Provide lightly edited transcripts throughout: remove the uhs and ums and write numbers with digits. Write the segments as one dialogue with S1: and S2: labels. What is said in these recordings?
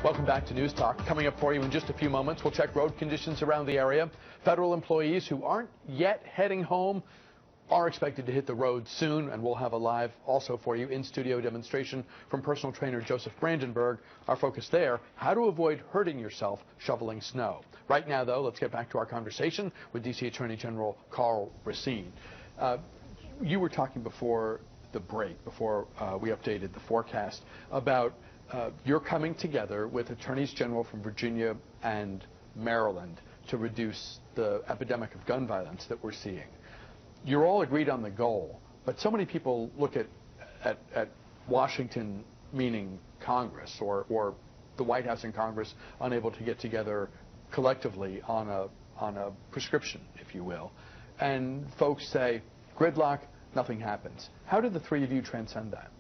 S1: Welcome back to News Talk. Coming up for you in just a few moments, we'll check road conditions around the area. Federal employees who aren't yet heading home are expected to hit the road soon, and we'll have a live also for you in-studio demonstration from personal trainer Joseph Brandenburg. Our focus there, how to avoid hurting yourself shoveling snow. Right now, though, let's get back to our conversation with D.C. Attorney General Karl Racine. You were talking before the break, before we updated the forecast, about you're coming together with attorneys general from Virginia and Maryland to reduce the epidemic of gun violence that we're seeing. You're all agreed on the goal, but so many people look at Washington, meaning Congress, or the White House and Congress, unable to get together collectively on a prescription, if you will. And folks say, gridlock, nothing happens. How did the three of you transcend that?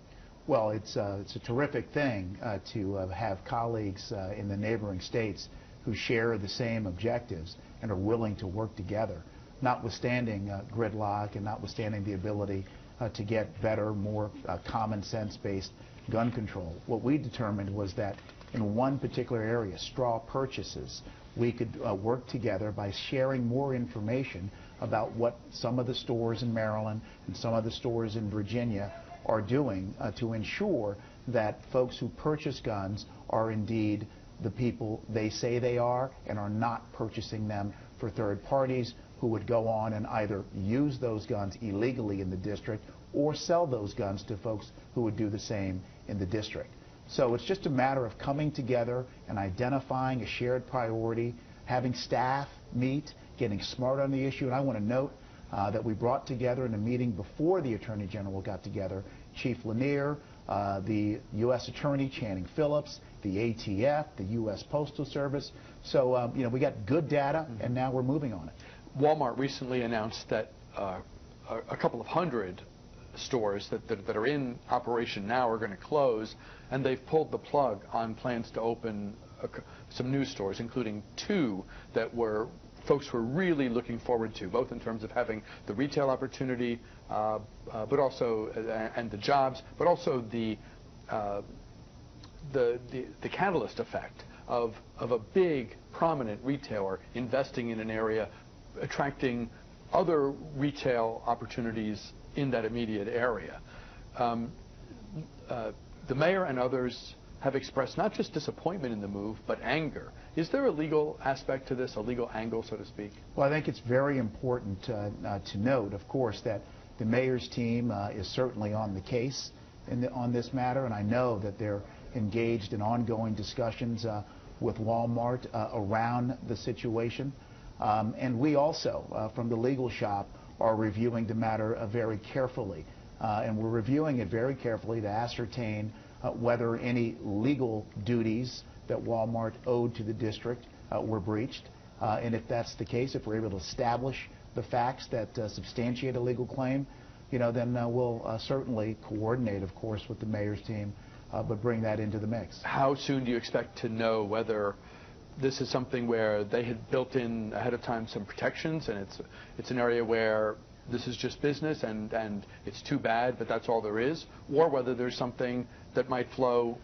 S2: Well, it's a terrific thing to have colleagues in the neighboring states who share the same objectives and are willing to work together, notwithstanding gridlock and notwithstanding the ability to get better, more common sense-based gun control. What we determined was that in one particular area, straw purchases, we could work together by sharing more information about what some of the stores in Maryland and some of the stores in Virginia are doing to ensure that folks who purchase guns are indeed the people they say they are and are not purchasing them for third parties who would go on and either use those guns illegally in the district or sell those guns to folks who would do the same in the district. So it's just a matter of coming together and identifying a shared priority, having staff meet, getting smart on the issue. And I want to note that we brought together in a meeting before the Attorney General got together Chief Lanier, the U.S. Attorney Channing Phillips, the ATF, the U.S. Postal Service. So, we got good data, and now we're moving on it.
S1: Walmart recently announced that a couple of hundred stores that are in operation now are going to close, and they've pulled the plug on plans to open some new stores, including two that folks were really looking forward to, both in terms of having the retail opportunity, but also and the jobs, but also the catalyst effect of a big, prominent retailer investing in an area, attracting other retail opportunities in that immediate area. The mayor and others have expressed not just disappointment in the move, but anger. Is there a legal aspect to this, a legal angle, so to speak?
S2: Well, I think it's very important to note, of course, that the mayor's team is certainly on the case on this matter, and I know that they're engaged in ongoing discussions with Walmart around the situation. And we also, from the legal shop, are reviewing the matter very carefully. And we're reviewing it very carefully to ascertain whether any legal duties that Walmart owed to the district were breached. And if that's the case, if we're able to establish the facts that substantiate a legal claim, then we'll certainly coordinate, of course, with the mayor's team, but bring that into the mix.
S1: How soon do you expect to know whether this is something where they had built in ahead of time some protections, and it's an area where this is just business and it's too bad, but that's all there is, or whether there's something that might flow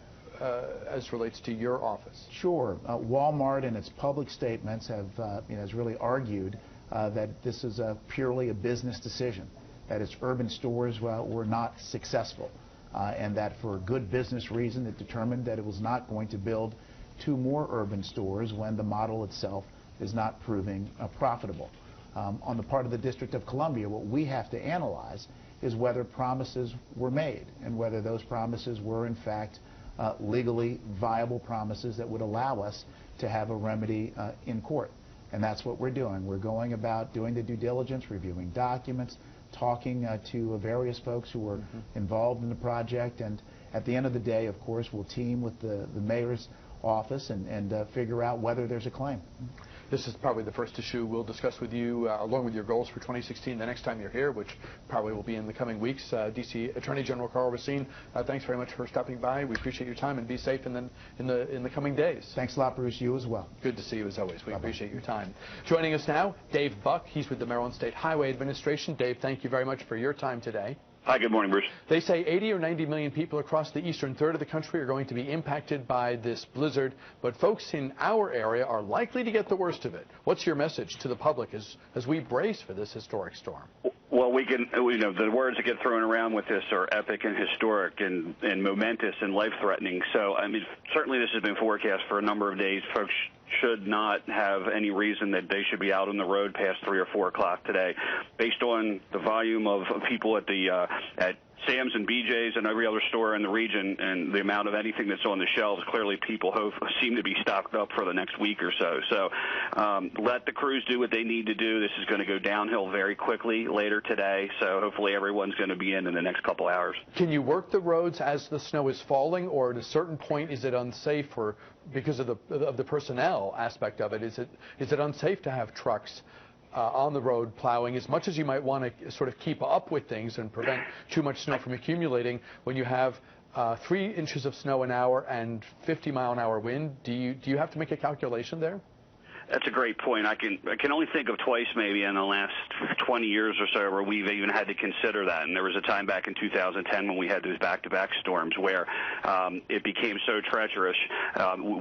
S1: as relates to your office?
S2: Sure. Walmart in its public statements has really argued that this is purely a business decision, that its urban stores were not successful, and that for a good business reason it determined that it was not going to build two more urban stores when the model itself is not proving profitable. On the part of the District of Columbia, what we have to analyze is whether promises were made and whether those promises were in fact legally viable promises that would allow us to have a remedy in court. And that's what we're doing. We're going about doing the due diligence, reviewing documents, talking to various folks who were involved in the project, and at the end of the day, of course, we'll team with the mayor's office and figure out whether there's a claim.
S1: This is probably the first issue we'll discuss with you, along with your goals for 2016, the next time you're here, which probably will be in the coming weeks. D.C. Attorney General Karl Racine, thanks very much for stopping by. We appreciate your time, and be safe in the coming days.
S2: Thanks a lot, Bruce. You as well.
S1: Good to see you as always. We appreciate your time. Joining us now, Dave Buck. He's with the Maryland State Highway Administration. Dave, thank you very much for your time today.
S3: Hi, good morning, Bruce.
S1: They say 80 or 90 million people across the eastern third of the country are going to be impacted by this blizzard, but folks in our area are likely to get the worst of it. What's your message to the public as we brace for this historic storm?
S3: Well, the words that get thrown around with this are epic and historic and momentous and life-threatening. So, I mean, certainly this has been forecast for a number of days. Folks should not have any reason that they should be out on the road past 3 or 4 o'clock today. Based on the volume of people at Sam's and BJ's and every other store in the region and the amount of anything that's on the shelves, clearly people seem to be stocked up for the next week or so. So let the crews do what they need to do. This is going to go downhill very quickly later today, so hopefully everyone's going to be in the next couple hours. Can
S1: you work the roads as the snow is falling, or at a certain point is it unsafe because of the personnel aspect of it? Is it unsafe to have trucks on the road plowing as much as you might want to sort of keep up with things and prevent too much snow from accumulating when you have 3 inches of snow an hour and 50-mile-an-hour wind? Do you have to make a calculation there?
S3: That's a great point. I can only think of twice maybe in the last 20 years or so where we've even had to consider that. And there was a time back in 2010 when we had those back-to-back storms where it became so treacherous.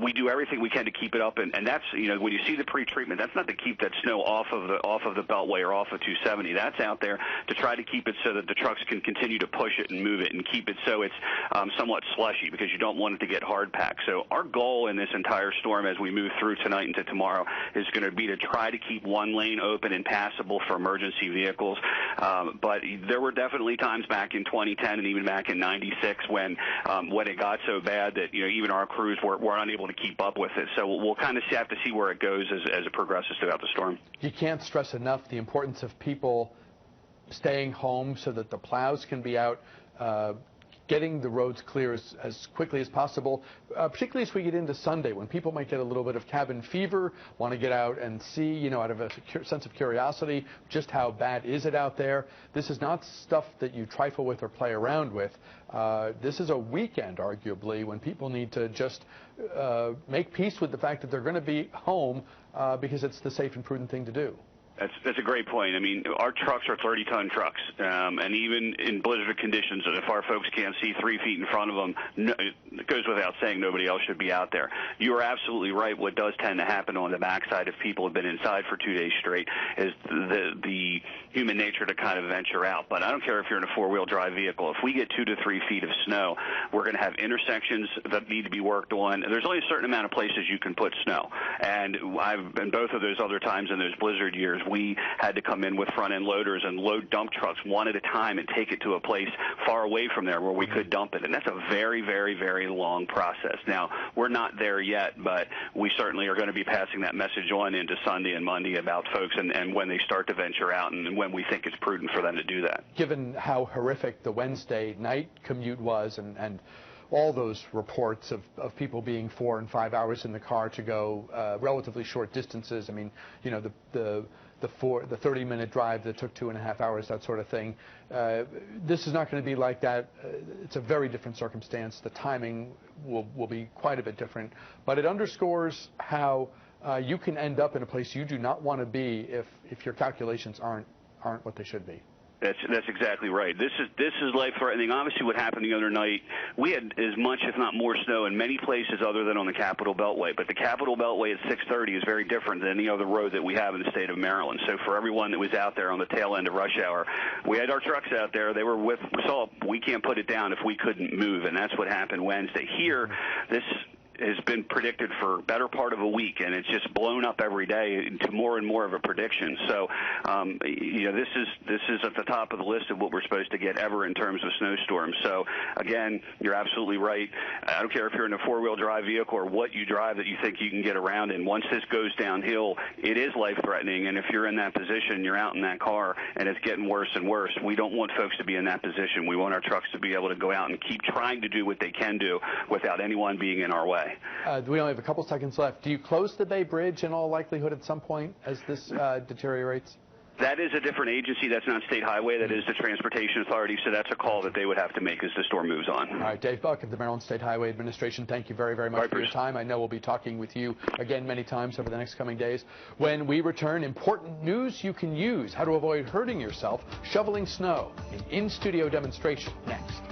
S3: We do everything we can to keep it up, and that's, when you see the pre-treatment, that's not to keep that snow off of the Beltway or off of 270. That's out there to try to keep it so that the trucks can continue to push it and move it and keep it so it's somewhat slushy, because you don't want it to get hard packed. So our goal in this entire storm as we move through tonight into tomorrow is going to be to try to keep one lane open and passable for emergency vehicles. But there were definitely times back in 2010 and even back in 96 when it got so bad that even our crews were unable to keep up with it. So we'll kind of have to see where it goes as it progresses throughout the storm.
S1: You can't stress enough the importance of people staying home so that the plows can be out, getting the roads clear as quickly as possible, particularly as we get into Sunday when people might get a little bit of cabin fever, want to get out and see, out of a sense of curiosity, just how bad is it out there. This is not stuff that you trifle with or play around with. This is a weekend, arguably, when people need to just make peace with the fact that they're going to be home because it's the safe and prudent thing to do.
S3: That's a great point. I mean, our trucks are 30-ton trucks, and even in blizzard conditions, if our folks can't see 3 feet in front of them, it goes without saying nobody else should be out there. You are absolutely right. What does tend to happen on the backside if people have been inside for 2 days straight is the human nature to kind of venture out. But I don't care if you're in a four-wheel drive vehicle. If we get 2 to 3 feet of snow, we're going to have intersections that need to be worked on. There's only a certain amount of places you can put snow, and I've been both of those other times in those blizzard years. We had to come in with front-end loaders and load dump trucks one at a time and take it to a place far away from there where we could dump it. And that's a very, very, very long process. Now, we're not there yet, but we certainly are going to be passing that message on into Sunday and Monday about folks and when they start to venture out and when we think it's prudent for them to do that.
S1: Given how horrific the Wednesday night commute was and all those reports of people being 4 and 5 hours in the car to go relatively short distances. I mean, the 30-minute drive that took 2.5 hours, that sort of thing. This is not going to be like that. It's a very different circumstance. The timing will be quite a bit different. But it underscores how you can end up in a place you do not want to be if your calculations aren't what they should be.
S3: That's exactly right. This is life-threatening. Obviously, what happened the other night, we had as much, if not more, snow in many places other than on the Capitol Beltway. But the Capitol Beltway at 6:30 is very different than any other road that we have in the state of Maryland. So for everyone that was out there on the tail end of rush hour, we had our trucks out there. They were we can't put it down if we couldn't move, and that's what happened Wednesday. Here, this has been predicted for a better part of a week, and it's just blown up every day into more and more of a prediction. So, this is at the top of the list of what we're supposed to get ever in terms of snowstorms. So, again, you're absolutely right. I don't care if you're in a four-wheel drive vehicle or what you drive that you think you can get around in. Once this goes downhill, it is life-threatening, and if you're in that position, you're out in that car, and it's getting worse and worse. We don't want folks to be in that position. We want our trucks to be able to go out and keep trying to do what they can do without anyone being in our way.
S1: We only have a couple seconds left. Do you close the Bay Bridge in all likelihood at some point as this deteriorates?
S3: That is a different agency. That's not State Highway. That is the Transportation Authority. So that's a call that they would have to make as the storm moves on.
S1: All right, Dave Buck of the Maryland State Highway Administration, thank you very, very much for your time. I know we'll be talking with you again many times over the next coming days. When we return, important news you can use, how to avoid hurting yourself shoveling snow. An in-studio demonstration next.